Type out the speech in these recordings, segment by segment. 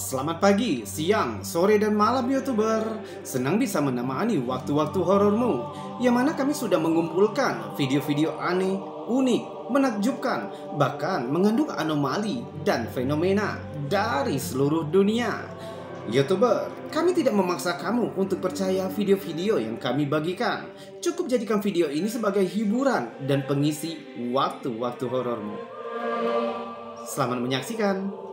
Selamat pagi, siang, sore, dan malam YouTuber. Senang bisa menemani waktu-waktu horormu, yang mana kami sudah mengumpulkan video-video aneh, unik, menakjubkan, bahkan mengandung anomali dan fenomena dari seluruh dunia. YouTuber, kami tidak memaksa kamu untuk percaya video-video yang kami bagikan. Cukup jadikan video ini sebagai hiburan dan pengisi waktu-waktu horormu. Selamat menyaksikan.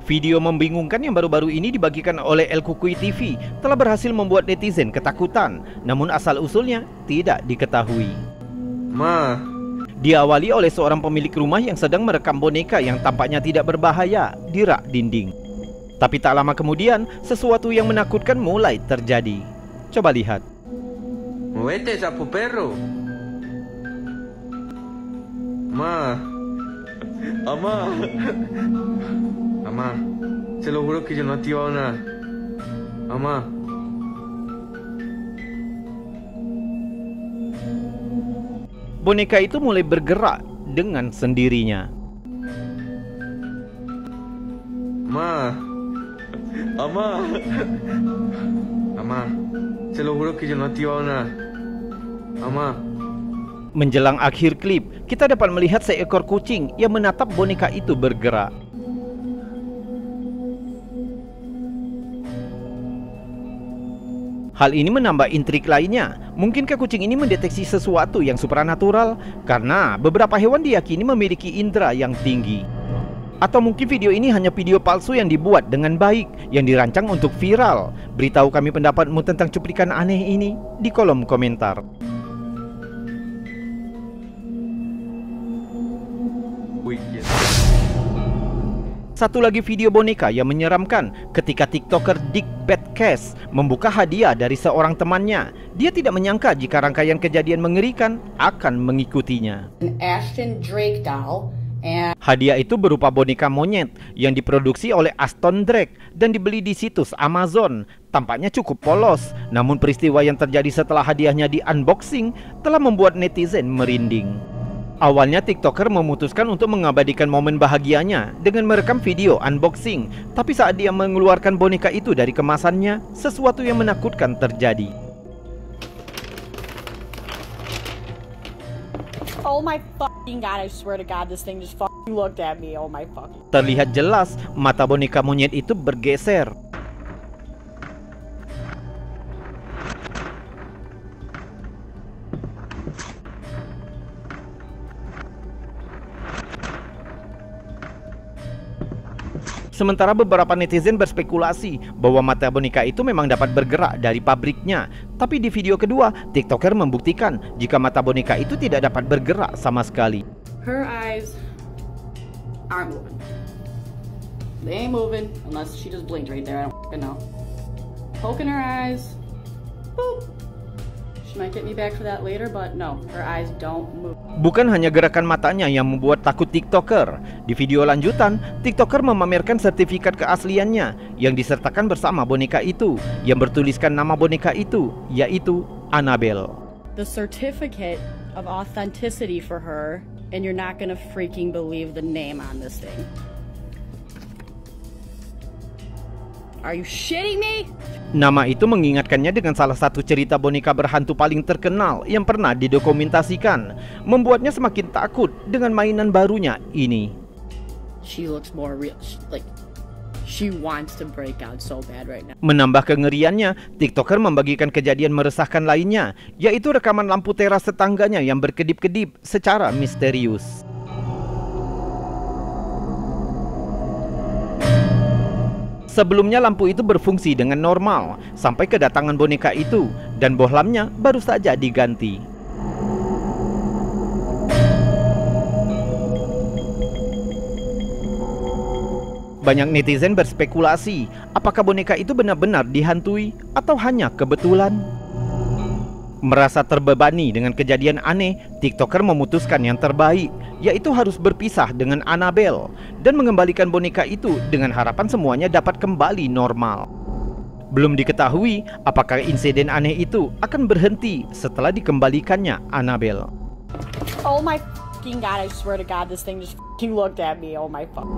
Video membingungkan yang baru-baru ini dibagikan oleh El Kukui TV telah berhasil membuat netizen ketakutan, namun asal-usulnya tidak diketahui. Diawali oleh seorang pemilik rumah yang sedang merekam boneka yang tampaknya tidak berbahaya di rak dinding. Tapi tak lama kemudian, sesuatu yang menakutkan mulai terjadi. Coba lihat. Muévete, sapo perro. Mamá, se lo juro que yo no he activado nada. Mamá. Boneka itu mulai bergerak dengan sendirinya. Mamá, se lo juro que yo no he activado nada. Mamá. Menjelang akhir klip, kita dapat melihat seekor kucing yang menatap boneka itu bergerak. Hal ini menambah intrik lainnya. Mungkinkah kucing ini mendeteksi sesuatu yang supranatural? Karena beberapa hewan diyakini memiliki indera yang tinggi. Atau mungkin video ini hanya video palsu yang dibuat dengan baik, yang dirancang untuk viral. Beritahu kami pendapatmu tentang cuplikan aneh ini di kolom komentar. Satu lagi video boneka yang menyeramkan ketika TikToker Dick Badcast membuka hadiah dari seorang temannya. Dia tidak menyangka jika rangkaian kejadian mengerikan akan mengikutinya. Ashton Drake doll and... Hadiah itu berupa boneka monyet yang diproduksi oleh Ashton Drake dan dibeli di situs Amazon. Tampaknya cukup polos, namun peristiwa yang terjadi setelah hadiahnya di unboxing telah membuat netizen merinding. Awalnya TikToker memutuskan untuk mengabadikan momen bahagianya dengan merekam video unboxing. Tapi saat dia mengeluarkan boneka itu dari kemasannya, sesuatu yang menakutkan terjadi. Oh my fucking god, I swear to god this thing just fucking looked at me. Oh my fucking... Terlihat jelas mata boneka monyet itu bergeser. Sementara beberapa netizen berspekulasi bahwa mata boneka itu memang dapat bergerak dari pabriknya. Tapi di video kedua, TikToker membuktikan jika mata boneka itu tidak dapat bergerak sama sekali. Her eyes aren't moving. They ain't moving unless she just blinked right there. I don't fucking know. Poking her eyes. Boop. She might get me back for that later, but no, her eyes don't move. Bukan hanya gerakan matanya yang membuat takut TikToker. Di video lanjutan, TikToker memamerkan sertifikat keasliannya yang disertakan bersama boneka itu, yang bertuliskan nama boneka itu, yaitu Annabelle. The certificate of authenticity for her, and you're not gonna freaking believe the name on this thing. Are you shitting me? Nama itu mengingatkannya dengan salah satu cerita boneka berhantu paling terkenal yang pernah didokumentasikan, membuatnya semakin takut dengan mainan barunya ini. She looks more real. Like she wants to break out so bad right now. Menambah kengeriannya, TikToker membagikan kejadian meresahkan lainnya, yaitu rekaman lampu teras tetangganya yang berkedip-kedip secara misterius. Sebelumnya lampu itu berfungsi dengan normal sampai kedatangan boneka itu, dan bohlamnya baru saja diganti. Banyak netizen berspekulasi, apakah boneka itu benar-benar dihantui atau hanya kebetulan? Merasa terbebani dengan kejadian aneh, TikToker memutuskan yang terbaik, yaitu harus berpisah dengan Annabelle dan mengembalikan boneka itu dengan harapan semuanya dapat kembali normal. Belum diketahui apakah insiden aneh itu akan berhenti setelah dikembalikannya Annabelle. Oh my fucking god, I swear to god this thing just fucking looked at me. Oh my fuck.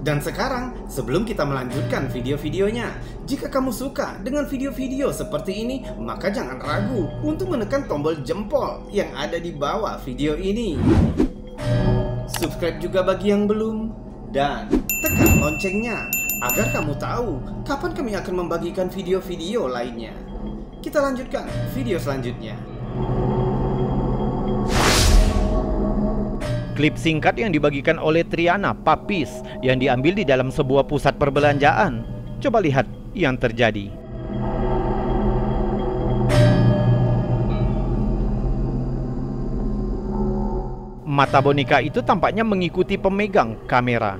Dan sekarang, sebelum kita melanjutkan video-videonya, jika kamu suka dengan video-video seperti ini, maka jangan ragu untuk menekan tombol jempol yang ada di bawah video ini. Subscribe juga bagi yang belum, dan tekan loncengnya agar kamu tahu kapan kami akan membagikan video-video lainnya. Kita lanjutkan video selanjutnya. Klip singkat yang dibagikan oleh Triana Papis yang diambil di dalam sebuah pusat perbelanjaan. Coba lihat yang terjadi. Mata boneka itu tampaknya mengikuti pemegang kamera.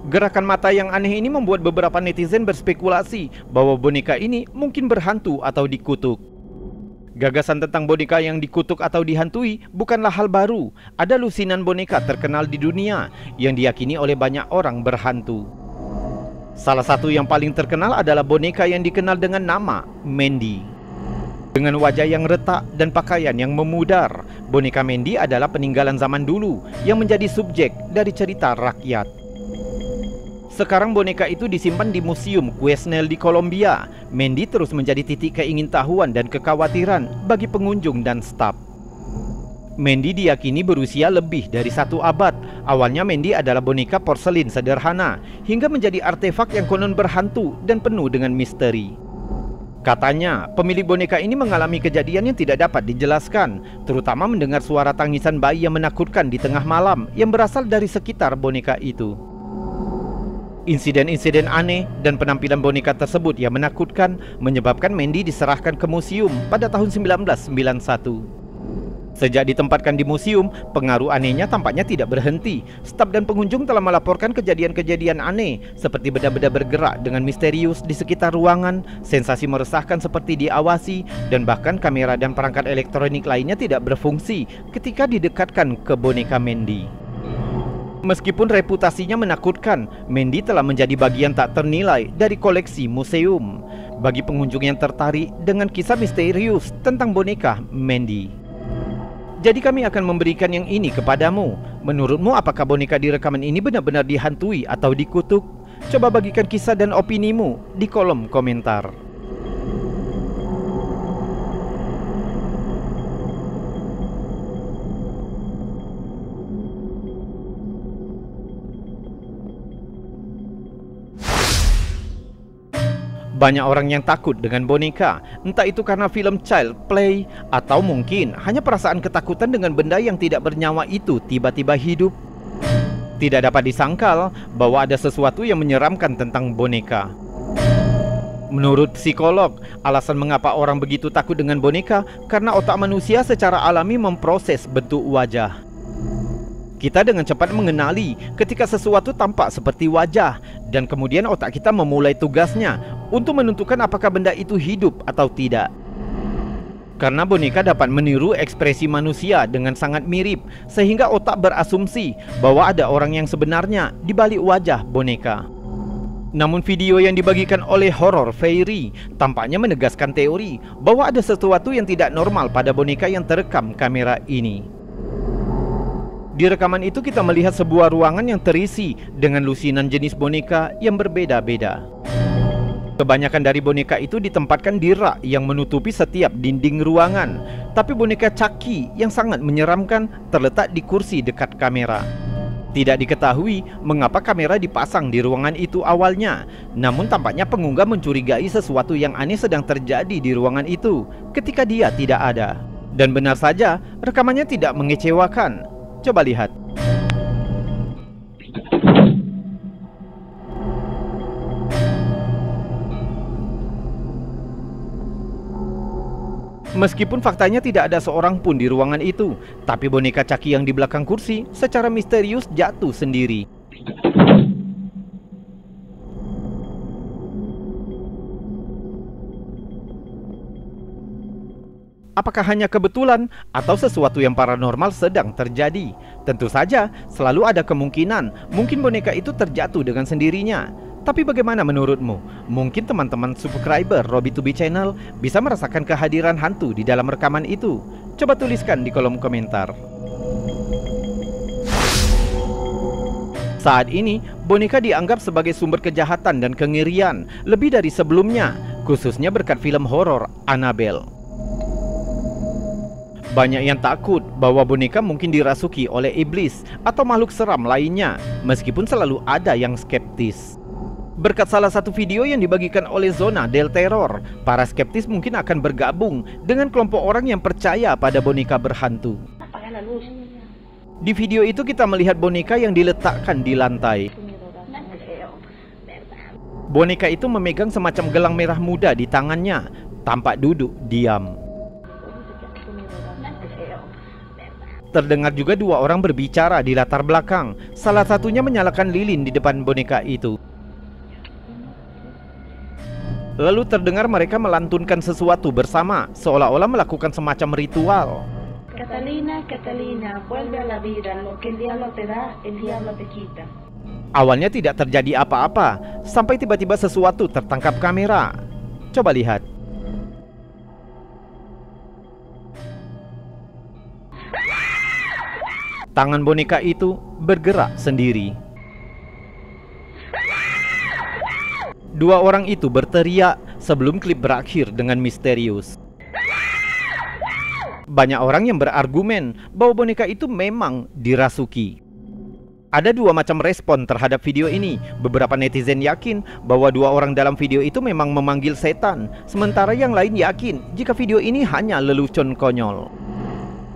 Gerakan mata yang aneh ini membuat beberapa netizen berspekulasi bahwa boneka ini mungkin berhantu atau dikutuk. Gagasan tentang boneka yang dikutuk atau dihantui bukanlah hal baru. Ada lusinan boneka terkenal di dunia yang diyakini oleh banyak orang berhantu. Salah satu yang paling terkenal adalah boneka yang dikenal dengan nama Mandy. Dengan wajah yang retak dan pakaian yang memudar, boneka Mandy adalah peninggalan zaman dulu yang menjadi subjek dari cerita rakyat. Sekarang boneka itu disimpan di Museum Quesnel di Kolombia. Mandy terus menjadi titik keingintahuan dan kekhawatiran bagi pengunjung dan staf. Mandy diyakini berusia lebih dari 1 abad. Awalnya Mandy adalah boneka porselin sederhana, hingga menjadi artefak yang konon berhantu dan penuh dengan misteri. Katanya, pemilik boneka ini mengalami kejadian yang tidak dapat dijelaskan, terutama mendengar suara tangisan bayi yang menakutkan di tengah malam yang berasal dari sekitar boneka itu. Insiden-insiden aneh dan penampilan boneka tersebut yang menakutkan menyebabkan Mandy diserahkan ke museum pada tahun 1991. Sejak ditempatkan di museum, pengaruh anehnya tampaknya tidak berhenti. Staf dan pengunjung telah melaporkan kejadian-kejadian aneh seperti benda-benda bergerak dengan misterius di sekitar ruangan, sensasi meresahkan seperti diawasi, dan bahkan kamera dan perangkat elektronik lainnya tidak berfungsi ketika didekatkan ke boneka Mandy. Meskipun reputasinya menakutkan, Mandy telah menjadi bagian tak ternilai dari koleksi museum bagi pengunjung yang tertarik dengan kisah misterius tentang boneka Mandy. Jadi kami akan memberikan yang ini kepadamu. Menurutmu apakah boneka di rekaman ini benar-benar dihantui atau dikutuk? Coba bagikan kisah dan opinimu di kolom komentar. Banyak orang yang takut dengan boneka, entah itu karena film child play atau mungkin hanya perasaan ketakutan dengan benda yang tidak bernyawa itu tiba-tiba hidup. Tidak dapat disangkal bahwa ada sesuatu yang menyeramkan tentang boneka. Menurut psikolog, alasan mengapa orang begitu takut dengan boneka karena otak manusia secara alami memproses bentuk wajah. Kita dengan cepat mengenali ketika sesuatu tampak seperti wajah, dan kemudian otak kita memulai tugasnya untuk menentukan apakah benda itu hidup atau tidak. Karena boneka dapat meniru ekspresi manusia dengan sangat mirip, sehingga otak berasumsi bahwa ada orang yang sebenarnya di balik wajah boneka. Namun video yang dibagikan oleh Horror Fairy tampaknya menegaskan teori bahwa ada sesuatu yang tidak normal pada boneka yang terekam kamera ini. Di rekaman itu kita melihat sebuah ruangan yang terisi dengan lusinan jenis boneka yang berbeda-beda. Kebanyakan dari boneka itu ditempatkan di rak yang menutupi setiap dinding ruangan. Tapi boneka Chucky yang sangat menyeramkan terletak di kursi dekat kamera. Tidak diketahui mengapa kamera dipasang di ruangan itu awalnya. Namun tampaknya pengunggah mencurigai sesuatu yang aneh sedang terjadi di ruangan itu ketika dia tidak ada. Dan benar saja, rekamannya tidak mengecewakan. Coba lihat. Meskipun faktanya tidak ada seorang pun di ruangan itu, tapi boneka Chucky yang di belakang kursi secara misterius jatuh sendiri. Apakah hanya kebetulan atau sesuatu yang paranormal sedang terjadi? Tentu saja, selalu ada kemungkinan mungkin boneka itu terjatuh dengan sendirinya. Tapi bagaimana menurutmu? Mungkin teman-teman subscriber Robby2B Channel bisa merasakan kehadiran hantu di dalam rekaman itu? Coba tuliskan di kolom komentar. Saat ini, boneka dianggap sebagai sumber kejahatan dan kengerian lebih dari sebelumnya, khususnya berkat film horor Annabelle. Banyak yang takut bahwa boneka mungkin dirasuki oleh iblis atau makhluk seram lainnya, meskipun selalu ada yang skeptis. Berkat salah satu video yang dibagikan oleh Zona del Terror, para skeptis mungkin akan bergabung dengan kelompok orang yang percaya pada boneka berhantu. Di video itu kita melihat boneka yang diletakkan di lantai. Boneka itu memegang semacam gelang merah muda di tangannya, tampak duduk diam. Terdengar juga dua orang berbicara di latar belakang, salah satunya menyalakan lilin di depan boneka itu. Lalu terdengar mereka melantunkan sesuatu bersama, seolah-olah melakukan semacam ritual. Catalina, Catalina, vuelve a la vida, lo que el diablo te da, el diablo te quita. Awalnya tidak terjadi apa-apa, sampai tiba-tiba sesuatu tertangkap kamera. Coba lihat. Tangan boneka itu bergerak sendiri. Dua orang itu berteriak sebelum klip berakhir dengan misterius. Banyak orang yang berargumen bahwa boneka itu memang dirasuki. Ada dua macam respon terhadap video ini. Beberapa netizen yakin bahwa dua orang dalam video itu memang memanggil setan, sementara yang lain yakin jika video ini hanya lelucon konyol.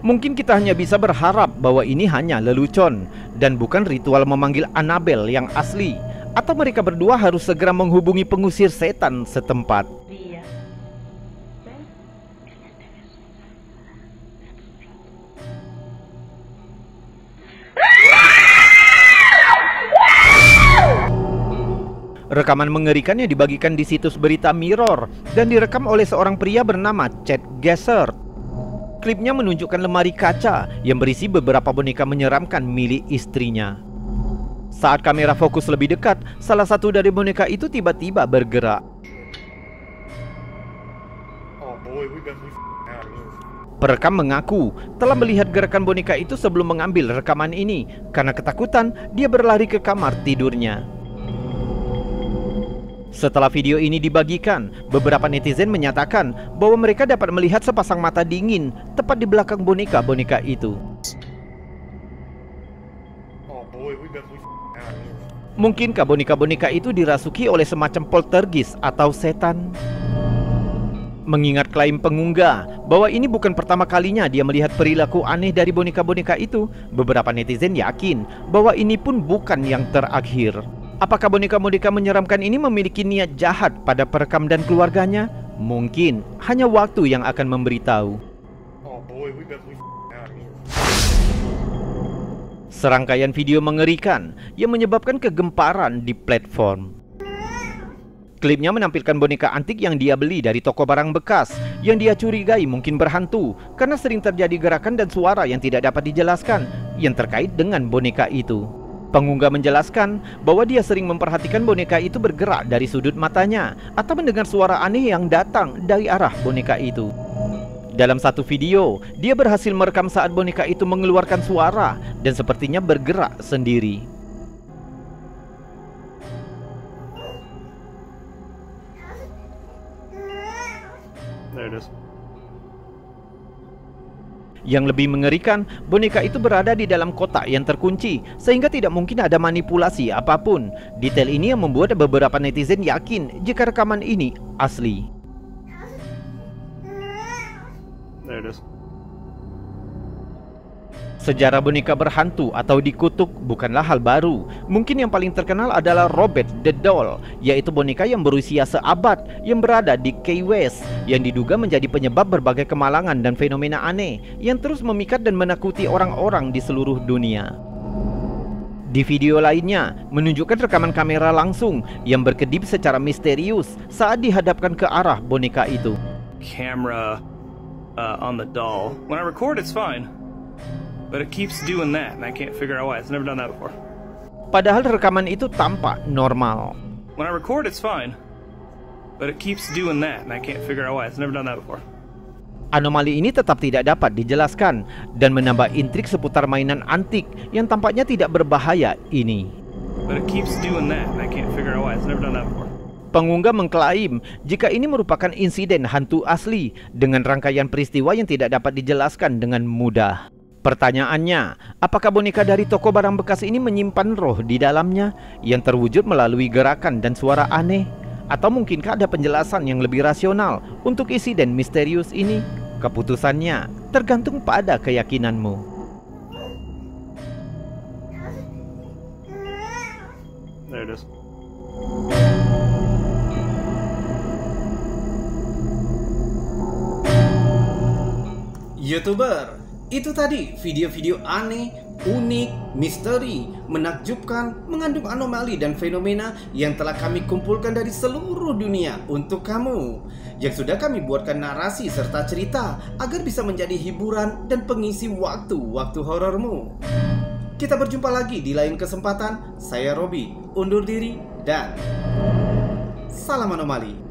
Mungkin kita hanya bisa berharap bahwa ini hanya lelucon dan bukan ritual memanggil Annabelle yang asli. Atau mereka berdua harus segera menghubungi pengusir setan setempat. Rekaman mengerikan yang dibagikan di situs berita Mirror dan direkam oleh seorang pria bernama Chad Gessert. Klipnya menunjukkan lemari kaca yang berisi beberapa boneka menyeramkan milik istrinya. Saat kamera fokus lebih dekat, salah satu dari boneka itu tiba-tiba bergerak. Perekam mengaku telah melihat gerakan boneka itu sebelum mengambil rekaman ini. Karena ketakutan, dia berlari ke kamar tidurnya. Setelah video ini dibagikan, beberapa netizen menyatakan bahwa mereka dapat melihat sepasang mata dingin tepat di belakang boneka-boneka itu. Mungkinkah boneka-boneka itu dirasuki oleh semacam poltergeist atau setan? Mengingat klaim pengunggah bahwa ini bukan pertama kalinya dia melihat perilaku aneh dari boneka-boneka itu, beberapa netizen yakin bahwa ini pun bukan yang terakhir. Apakah boneka-boneka menyeramkan ini memiliki niat jahat pada perekam dan keluarganya? Mungkin hanya waktu yang akan memberitahu. Serangkaian video mengerikan yang menyebabkan kegemparan di platform. Klipnya menampilkan boneka antik yang dia beli dari toko barang bekas yang dia curigai mungkin berhantu karena sering terjadi gerakan dan suara yang tidak dapat dijelaskan yang terkait dengan boneka itu. Pengunggah menjelaskan bahwa dia sering memperhatikan boneka itu bergerak dari sudut matanya atau mendengar suara aneh yang datang dari arah boneka itu. Dalam satu video, dia berhasil merekam saat boneka itu mengeluarkan suara dan sepertinya bergerak sendiri. Yang lebih mengerikan, boneka itu berada di dalam kotak yang terkunci, sehingga tidak mungkin ada manipulasi apapun. Detail ini yang membuat beberapa netizen yakin jika rekaman ini asli. Sejarah boneka berhantu atau dikutuk bukanlah hal baru. Mungkin yang paling terkenal adalah Robert the Doll, yaitu boneka yang berusia seabad yang berada di Key West, yang diduga menjadi penyebab berbagai kemalangan dan fenomena aneh yang terus memikat dan menakuti orang-orang di seluruh dunia. Di video lainnya, menunjukkan rekaman kamera langsung yang berkedip secara misterius saat dihadapkan ke arah boneka itu. Camera on the doll. When I record, it's fine. But it keeps doing that, and I can't figure out why. It's never done that before. Padahal rekaman itu tampak normal. When I record, it's fine. But it keeps doing that, and I can't figure out why. It's never done that before. Anomali ini tetap tidak dapat dijelaskan dan menambah intrik seputar mainan antik yang tampaknya tidak berbahaya ini. But it keeps doing that, and I can't figure out why. It's never done that before. Pengunggah mengklaim jika ini merupakan insiden hantu asli dengan rangkaian peristiwa yang tidak dapat dijelaskan dengan mudah. Pertanyaannya, apakah boneka dari toko barang bekas ini menyimpan roh di dalamnya yang terwujud melalui gerakan dan suara aneh? Atau mungkinkah ada penjelasan yang lebih rasional untuk insiden misterius ini? Keputusannya tergantung pada keyakinanmu. There it is. YouTuber, itu tadi video-video aneh, unik, misteri, menakjubkan, mengandung anomali dan fenomena yang telah kami kumpulkan dari seluruh dunia untuk kamu, yang sudah kami buatkan narasi serta cerita agar bisa menjadi hiburan dan pengisi waktu-waktu horormu. Kita berjumpa lagi di lain kesempatan. Saya Robi, undur diri dan salam anomali.